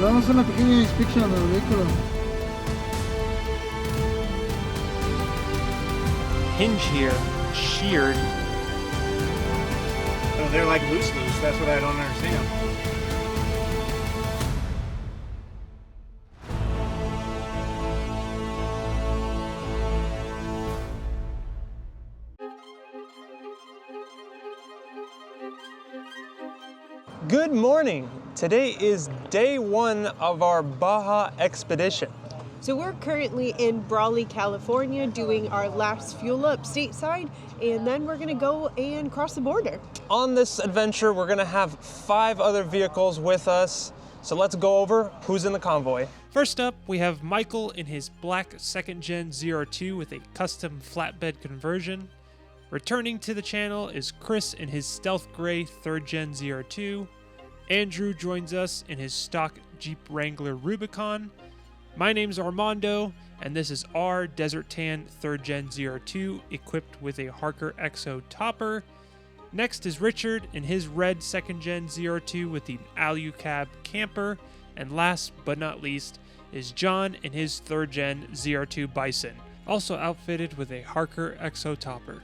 Vamos a hacer una pequeña inspección del vehículo. Hinge here, sheared. Oh, they're like loose. That's what I don't understand. Good morning. Today is day one of our Baja expedition. So we're currently in Baja California doing our last fuel up stateside, and then we're gonna go and cross the border. On this adventure, we're gonna have 5 other vehicles with us. So let's go over who's in the convoy. First up, we have Michael in his black 2nd Gen ZR2 with a custom flatbed conversion. Returning to the channel is Chris in his stealth gray 3rd Gen ZR2. Andrew joins us in his stock Jeep Wrangler Rubicon. My name's Armando, and this is our Desert Tan 3rd Gen ZR2 equipped with a Harker XO topper. Next is Richard in his red 2nd Gen ZR2 with the Alucab camper. And last but not least is John in his 3rd Gen ZR2 Bison, also outfitted with a Harker XO topper.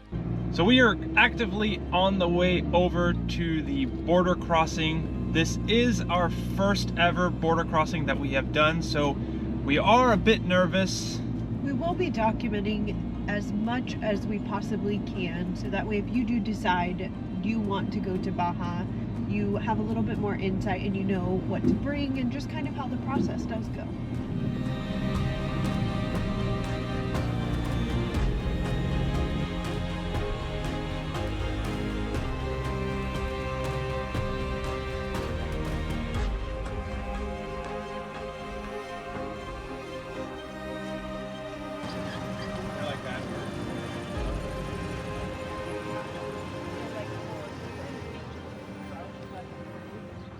So we are actively on the way over to the border crossing. This is our first ever border crossing that we have done, so we are a bit nervous. We will be documenting as much as we possibly can, so that way if you do decide you want to go to Baja, you have a little bit more insight and you know what to bring and just kind of how the process does go.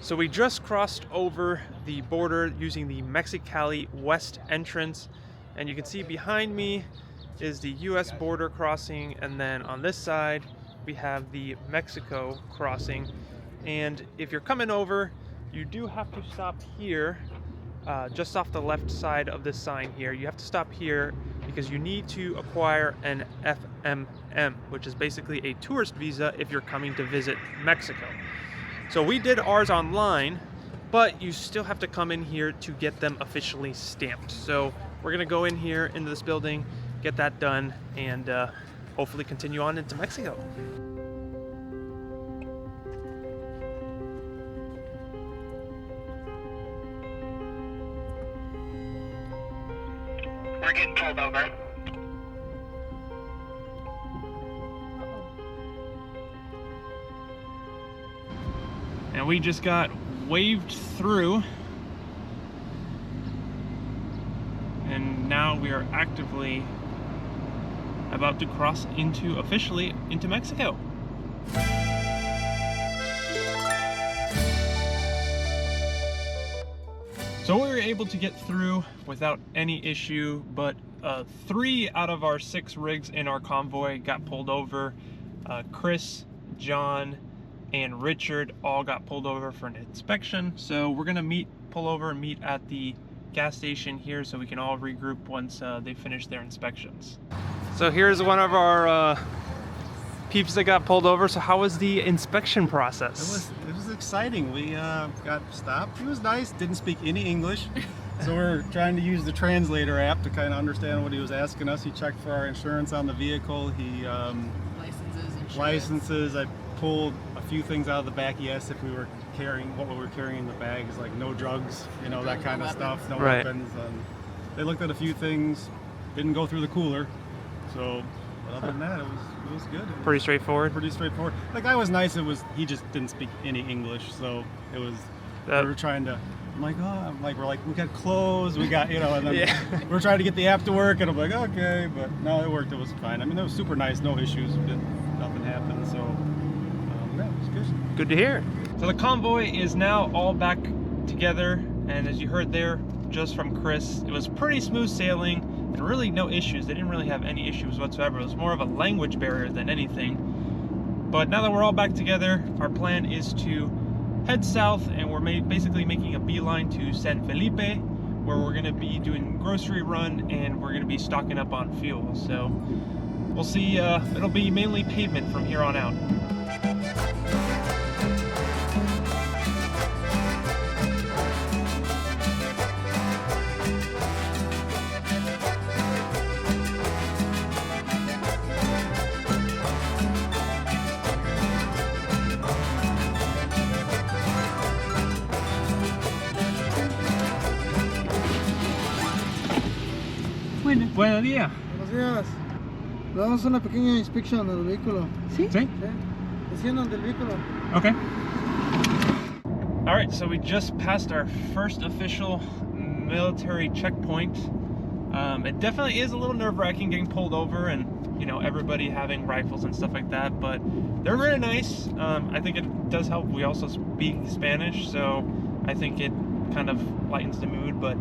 So we just crossed over the border using the Mexicali West entrance, and you can see behind me is the US border crossing, and then on this side we have the Mexico crossing. And if you're coming over, you do have to stop here, just off the left side of this sign here. You have to stop here because you need to acquire an FMM, which is basically a tourist visa if you're coming to visit Mexico. So we did ours online, but you still have to come in here to get them officially stamped. So we're gonna go in here into this building, get that done, and hopefully continue on into Mexico. We're getting pulled over. And we just got waved through, and now we are actively about to cross officially into Mexico. So we were able to get through without any issue, but 3 out of our 6 rigs in our convoy got pulled over. Chris, John, and Richard all got pulled over for an inspection. So we're gonna pull over and meet at the gas station here so we can all regroup once they finish their inspections. So here's one of our peeps that got pulled over. So how was the inspection process? It was exciting. We got stopped. He was nice. Didn't speak any English, so we're trying to use the translator app to kind of understand what he was asking us. He checked for our insurance on the vehicle. He licenses. I pulled a few things out of the back. He asked if we were carrying what we were carrying in the bag, is like no drugs, you know, that kind of stuff, no weapons. They looked at a few things. Didn't go through the cooler. So, but other than that, it was good. Pretty straightforward. Pretty straightforward. The guy was nice. He just didn't speak any English, so it was. We were trying to. I'm like, we got clothes, we got, you know, and then we're trying to get the app to work, and I'm like, okay, but no, it worked. It was fine. I mean, it was super nice, no issues, nothing happened. So, yeah, it was good. Good to hear. So the convoy is now all back together, and as you heard there, just from Chris, it was pretty smooth sailing and really no issues. They didn't really have any issues whatsoever. It was more of a language barrier than anything. But now that we're all back together, our plan is to head south, and we're basically making a beeline to San Felipe, where we're going to be doing grocery run and we're going to be stocking up on fuel. So we'll see. It'll be mainly pavement from here on out. Buenos días. Buenos días. Le damos una pequeña inspección del vehículo. ¿Sí? Sí. Desciendan del vehículo. Okay. All right, so we just passed our first official military checkpoint. It definitely is a little nerve-wracking getting pulled over and, you know, everybody having rifles and stuff like that, but they're really nice. I think it does help. We also speak Spanish, so I think it kind of lightens the mood, but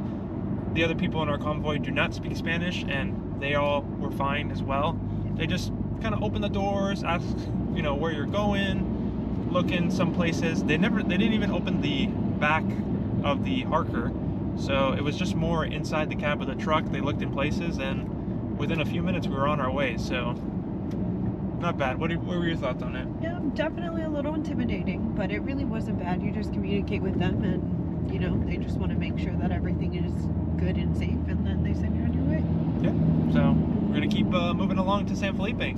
the other people in our convoy do not speak Spanish, and they all were fine as well. They just kind of open the doors, ask, you know, where you're going, look in some places. They didn't even open the back of the Harker, so it was just more inside the cab of the truck. They looked in places, and within a few minutes we were on our way. So not bad. What were your thoughts on it? Yeah, definitely a little intimidating, but it really wasn't bad. You just communicate with them, and you know, they just want to make sure that everything is good and safe, and then they send you on your way. Yeah. So we're gonna keep moving along to San Felipe.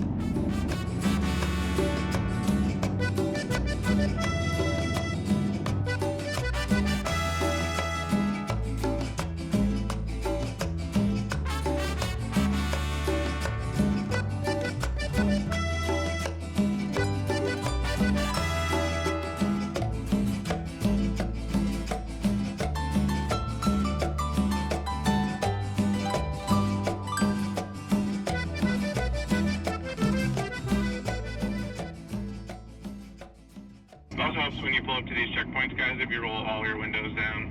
Also helps when you pull up to these checkpoints, guys, if you roll all your windows down.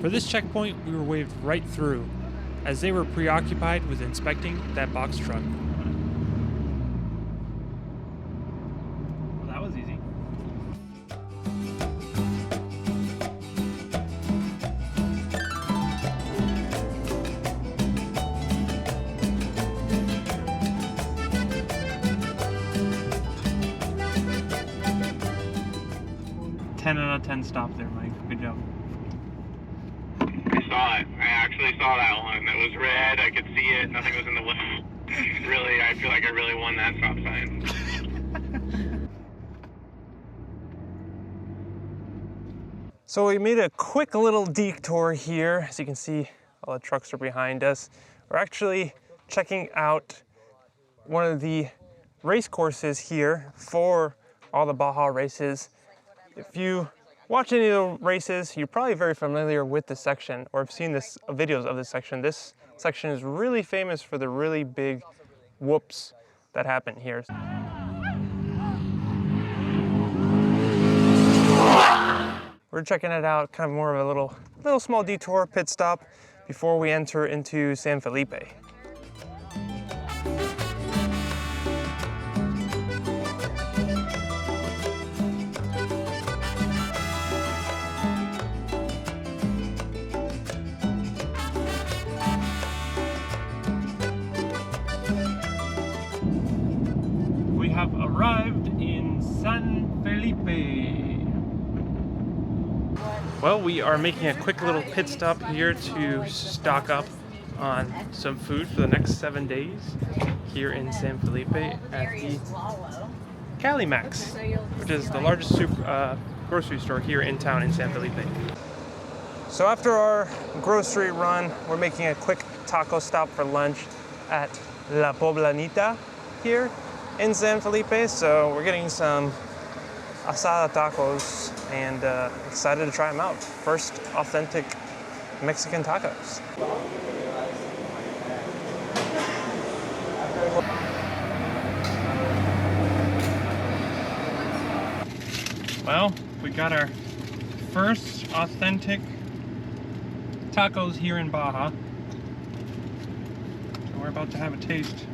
For this checkpoint, we were waved right through, as they were preoccupied with inspecting that box truck. Well, that was easy. Ten out of 10 stop there, Mike. Good job. I saw it. I actually saw that one. It was red. I could see it. Nothing was in the way. Really, I feel like I really won that stop sign. So we made a quick little detour here. As you can see, all the trucks are behind us. We're actually checking out one of the race courses here for all the Baja races. If you watch any of the races, you're probably very familiar with this section or have seen videos of this section. This section is really famous for the really big whoops that happen here. We're checking it out, kind of more of a little small detour pit stop before we enter into San Felipe. We have arrived in San Felipe. Well, we are making a quick little pit stop here to stock up on some food for the next 7 days here in San Felipe at the Calimax, which is the largest grocery store here in town in San Felipe. So after our grocery run, we're making a quick taco stop for lunch at La Poblanita here in San Felipe. So we're getting some asada tacos and excited to try them out. First authentic Mexican tacos. Well, we got our first authentic tacos here in Baja. So we're about to have a taste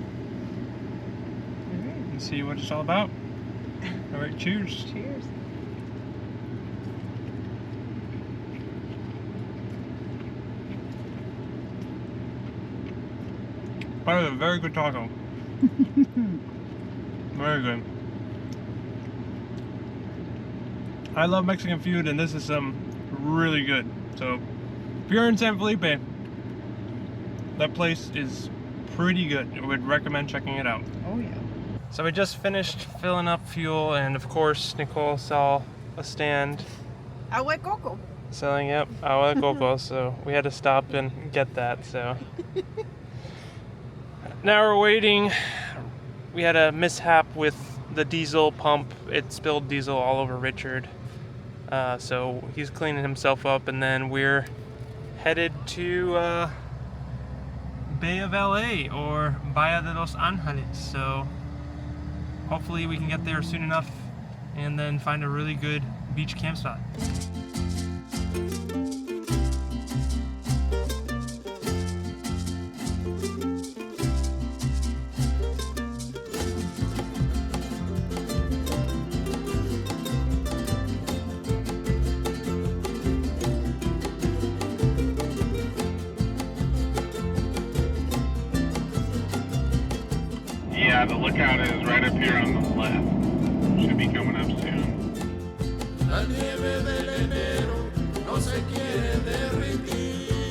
and see what it's all about. Are right, cheers. Cheers. That was a very good taco. Very good. I love Mexican food, and this is some really good. So, if you're in San Felipe, that place is pretty good. I would recommend checking it out. Oh yeah. So we just finished filling up fuel, and of course Nicole saw a stand Agua de coco. selling agua de coco, so we had to stop and get that. So now we're waiting. We had a mishap with the diesel pump. It spilled diesel all over Richard, so he's cleaning himself up, and then we're headed to Bay of LA, or Bahia de Los Angeles. So hopefully we can get there soon enough and then find a really good beach camp spot. Yeah, the lookout is right up here on the left. Should be coming up soon. La nieve del enero no se quiere derretir.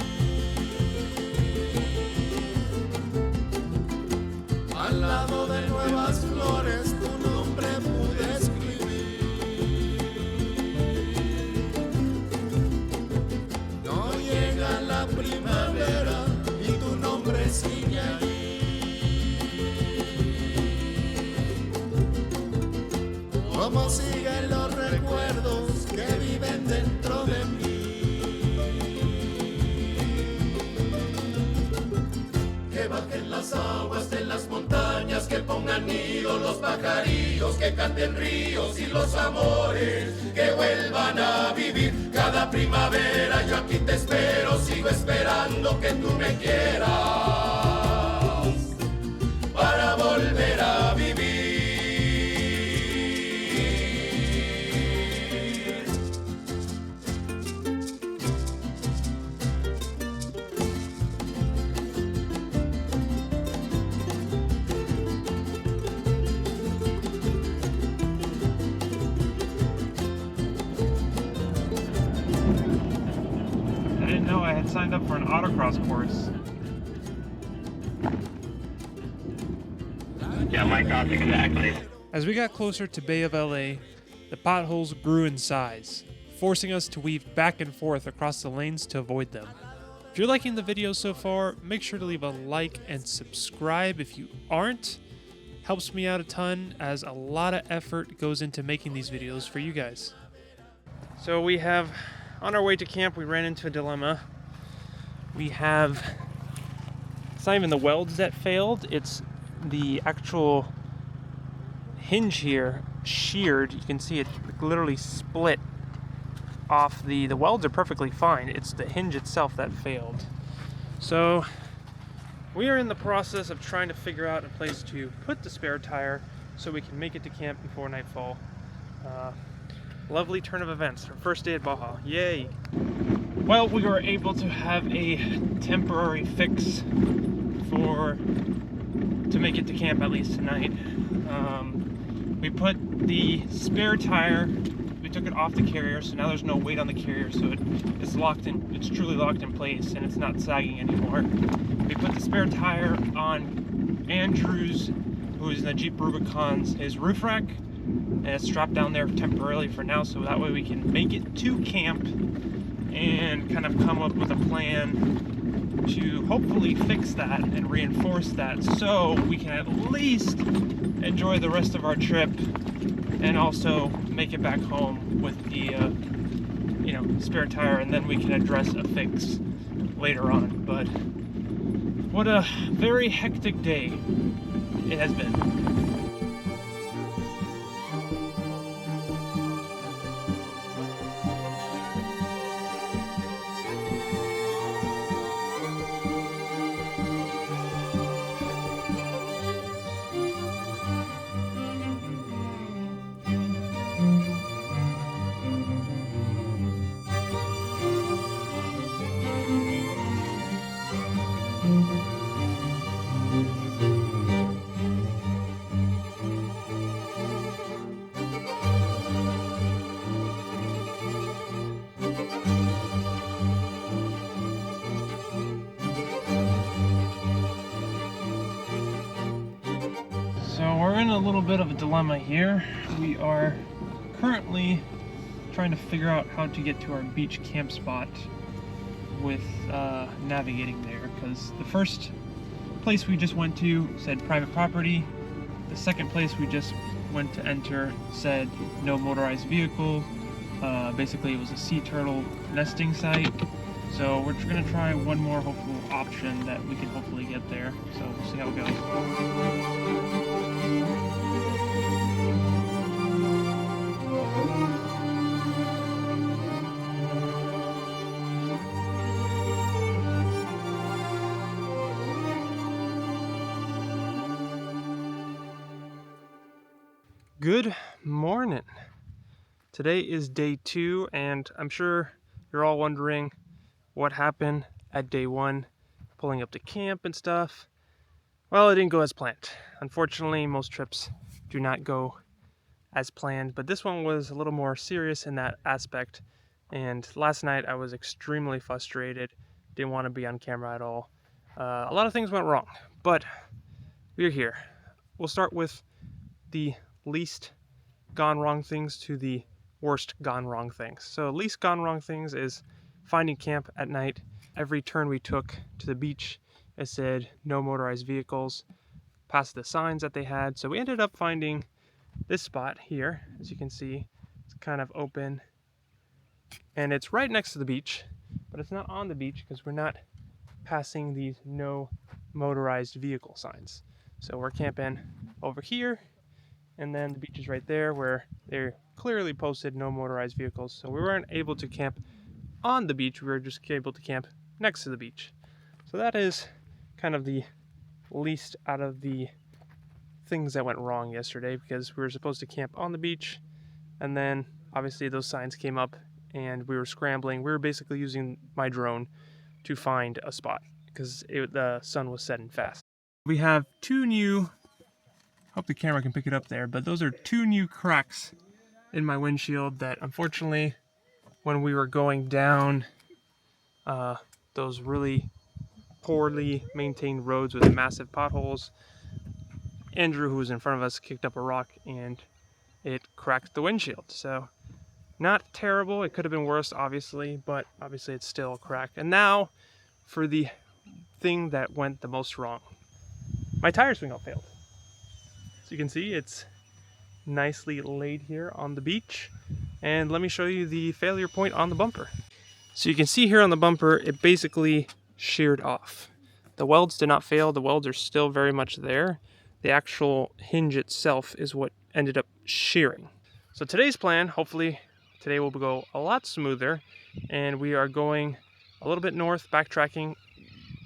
Al lado de nuevas flores tu nombre pude escribir. No llega la primavera y tu nombre sigue allí. Como siguen los recuerdos que viven dentro de mí. Que bajen las aguas de las montañas, que pongan nido los pajarillos, que canten ríos y los amores, que vuelvan a vivir cada primavera. Yo aquí te espero, sigo esperando que tú me quieras para volver a vivir. I didn't know I had signed up for an autocross course. Yeah, my thoughts exactly. As we got closer to Bay of LA, the potholes grew in size, forcing us to weave back and forth across the lanes to avoid them. If you're liking the video so far, make sure to leave a like and subscribe if you aren't. Helps me out a ton, as a lot of effort goes into making these videos for you guys. So we have, on our way to camp, we ran into a dilemma. We have, it's not even the welds that failed, it's the actual hinge here sheared. You can see it literally split off. The welds are perfectly fine, it's the hinge itself that failed. So we are in the process of trying to figure out a place to put the spare tire so we can make it to camp before nightfall. Lovely turn of events, our first day at Baja, yay! Well, we were able to have a temporary fix to make it to camp at least tonight. We put the spare tire, we took it off the carrier, so now there's no weight on the carrier, so it's locked in, it's truly locked in place, and it's not sagging anymore. We put the spare tire on Andrew's, who is in the Jeep Rubicon's, his roof rack, and it's strapped down there temporarily for now, so that way we can make it to camp and kind of come up with a plan to hopefully fix that and reinforce that, so we can at least enjoy the rest of our trip and also make it back home with the spare tire, and then we can address a fix later on. But what a very hectic day it has been. a little bit of a dilemma here. We are currently trying to figure out how to get to our beach camp spot with navigating there, because the first place we just went to said private property. The second place we just went to enter said no motorized vehicle. Basically it was a sea turtle nesting site. So we're gonna try one more hopeful option that we can hopefully get there. So we'll see how it goes. Good morning. Today is day 2, and I'm sure you're all wondering what happened at day 1, pulling up to camp and stuff. Well, it didn't go as planned. Unfortunately, most trips do not go as planned, but this one was a little more serious in that aspect. And last night I was extremely frustrated, didn't want to be on camera at all. A lot of things went wrong, but we're here. We'll start with the least gone wrong things to the worst gone wrong things. So least gone wrong things is finding camp at night. Every turn we took to the beach, it said no motorized vehicles, past the signs that they had. So we ended up finding this spot here. As you can see, it's kind of open and it's right next to the beach, but it's not on the beach because we're not passing these no motorized vehicle signs. So we're camping over here, and then the beach is right there where they're clearly posted no motorized vehicles. So we weren't able to camp on the beach, we were just able to camp next to the beach. So that is kind of the least out of the things that went wrong yesterday, because we were supposed to camp on the beach, and then obviously those signs came up and we were scrambling. We were basically using my drone to find a spot because the sun was setting fast. We have 2 new, hope the camera can pick it up there, but those are 2 new cracks in my windshield that unfortunately when we were going down those really poorly maintained roads with massive potholes, Andrew, who was in front of us, kicked up a rock and it cracked the windshield. So not terrible, it could have been worse obviously, but obviously it's still a crack. And now for the thing that went the most wrong. My tire swing out failed. So you can see it's nicely laid here on the beach, and let me show you the failure point on the bumper. So you can see here on the bumper it basically sheared off. The welds did not fail, the welds are still very much there. The actual hinge itself is what ended up shearing. So today's plan, hopefully today will go a lot smoother, and we are going a little bit north, backtracking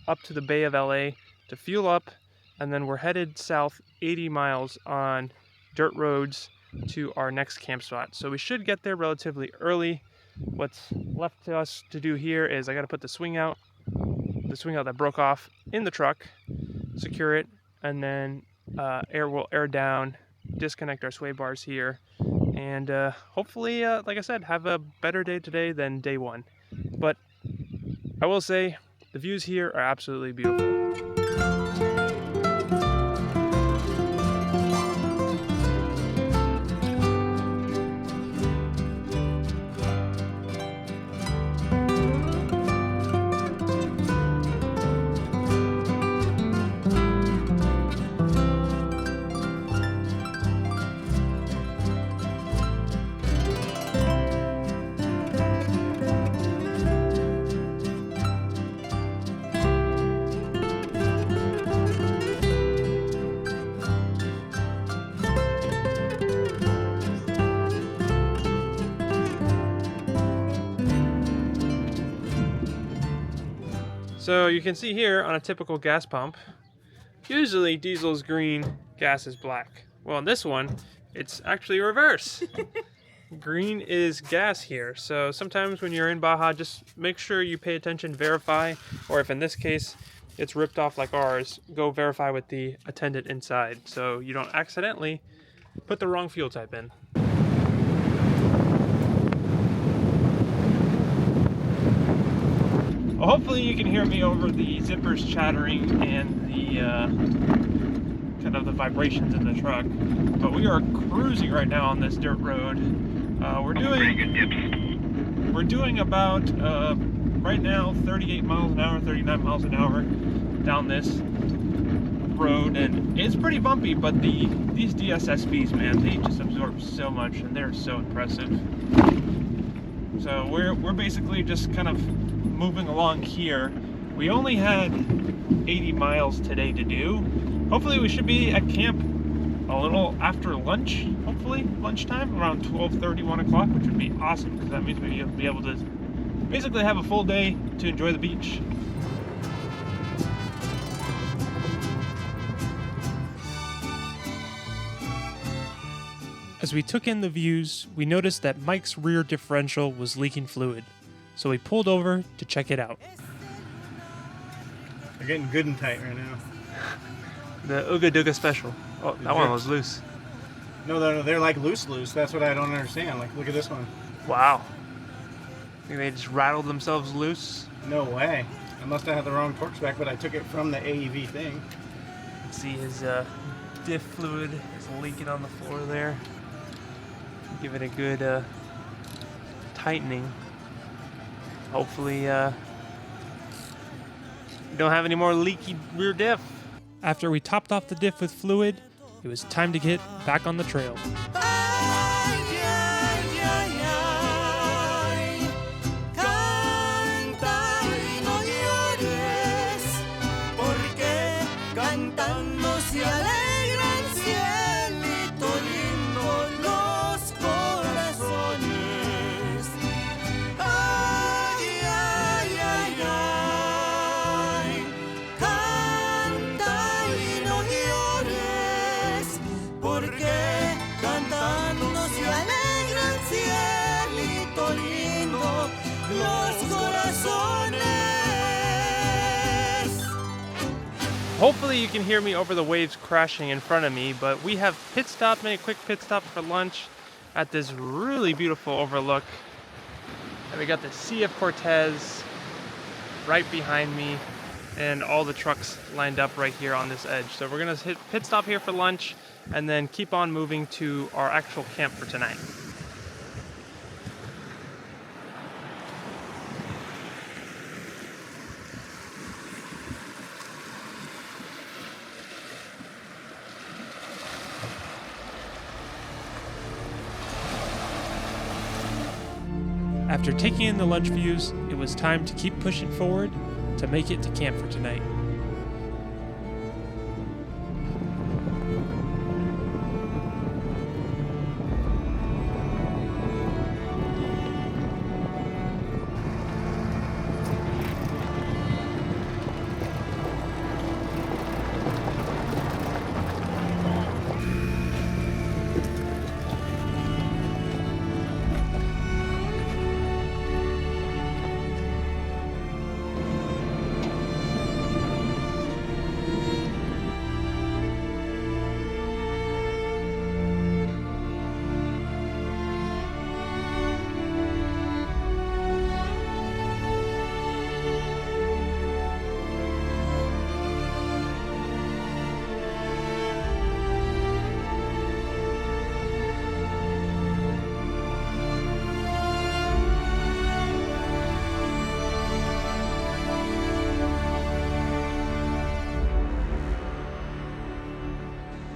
up to the Bay of LA to fuel up, and then we're headed south 80 miles on dirt roads to our next camp spot. So we should get there relatively early. What's left to us to do here is I got to put the swing out that broke off in the truck, secure it, and then we'll air down, disconnect our sway bars here, and hopefully, like I said, have a better day today than day 1. But I will say the views here are absolutely beautiful. So you can see here on a typical gas pump, usually diesel is green, gas is black. Well, in this one, it's actually reverse. Green is gas here. So sometimes when you're in Baja, just make sure you pay attention, verify, or if in this case it's ripped off like ours, go verify with the attendant inside so you don't accidentally put the wrong fuel type in. Well, hopefully you can hear me over the zippers chattering and the kind of the vibrations in the truck. But we are cruising right now on this dirt road. We're doing about right now 38 miles an hour, 39 miles an hour down this road, and it's pretty bumpy, but these DSSVs, man, they just absorb so much and they're so impressive. So we're basically just kind of moving along here. We only had 80 miles today to do. Hopefully we should be at camp a little after lunch, hopefully lunchtime, around 12:30, 1 o'clock, which would be awesome because that means we'll be able to basically have a full day to enjoy the beach. As we took in the views, we noticed that Mike's rear differential was leaking fluid, so we pulled over to check it out. They're getting good and tight right now. The Ooga Dooga Special. Oh, that one was loose. No, they're like loose. That's what I don't understand. Like, look at this one. Wow. Think they just rattled themselves loose? No way. I must have had the wrong torque spec, but I took it from the AEV thing. You can see his diff fluid is leaking on the floor there. Give it a good tightening. Hopefully you don't have any more leaky rear diff. After we topped off the diff with fluid, it was time to get back on the trail. Hopefully you can hear me over the waves crashing in front of me, but we have made a quick pit stop for lunch at this really beautiful overlook. And we got the Sea of Cortez right behind me and all the trucks lined up right here on this edge. So we're gonna hit pit stop here for lunch and then keep on moving to our actual camp for tonight. After taking in the lunch views, it was time to keep pushing forward to make it to camp for tonight.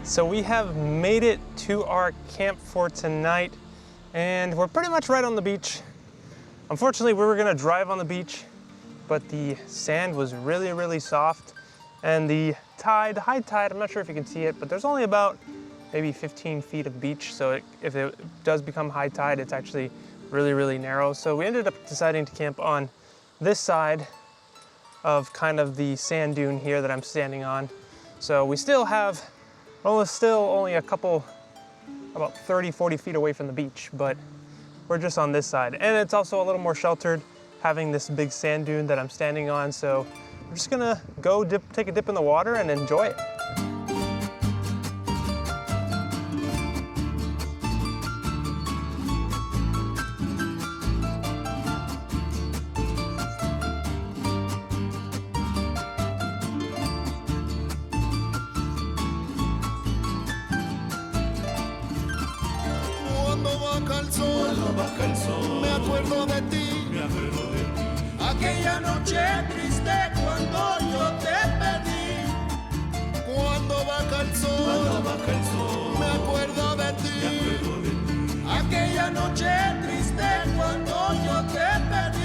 So we have made it to our camp for tonight, and we're pretty much right on the beach. Unfortunately, we were gonna drive on the beach, but the sand was really, really soft. And the high tide, I'm not sure if you can see it, but there's only about maybe 15 feet of beach. So if it does become high tide, it's actually really, really narrow. So we ended up deciding to camp on this side of kind of the sand dune here that I'm standing on. So we still have, only a couple, about 30, 40 feet away from the beach, but we're just on this side. And it's also a little more sheltered, having this big sand dune that I'm standing on. So we're just gonna go take a dip in the water and enjoy it. baja el sol, me acuerdo de ti. Aquella noche triste cuando yo te pedí. Cuando baja el sol, me acuerdo de ti. Aquella noche triste cuando yo te pedí.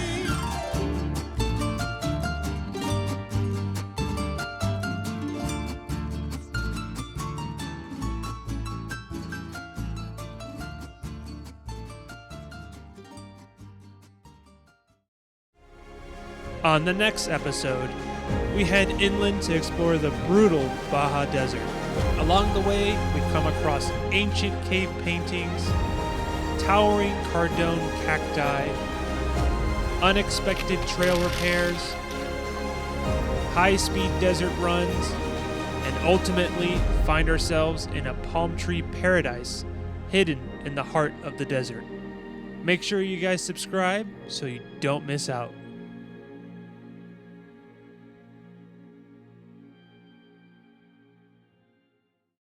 On the next episode, we head inland to explore the brutal Baja Desert. Along the way, we come across ancient cave paintings, towering Cardone cacti, unexpected trail repairs, high-speed desert runs, and ultimately find ourselves in a palm tree paradise hidden in the heart of the desert. Make sure you guys subscribe so you don't miss out.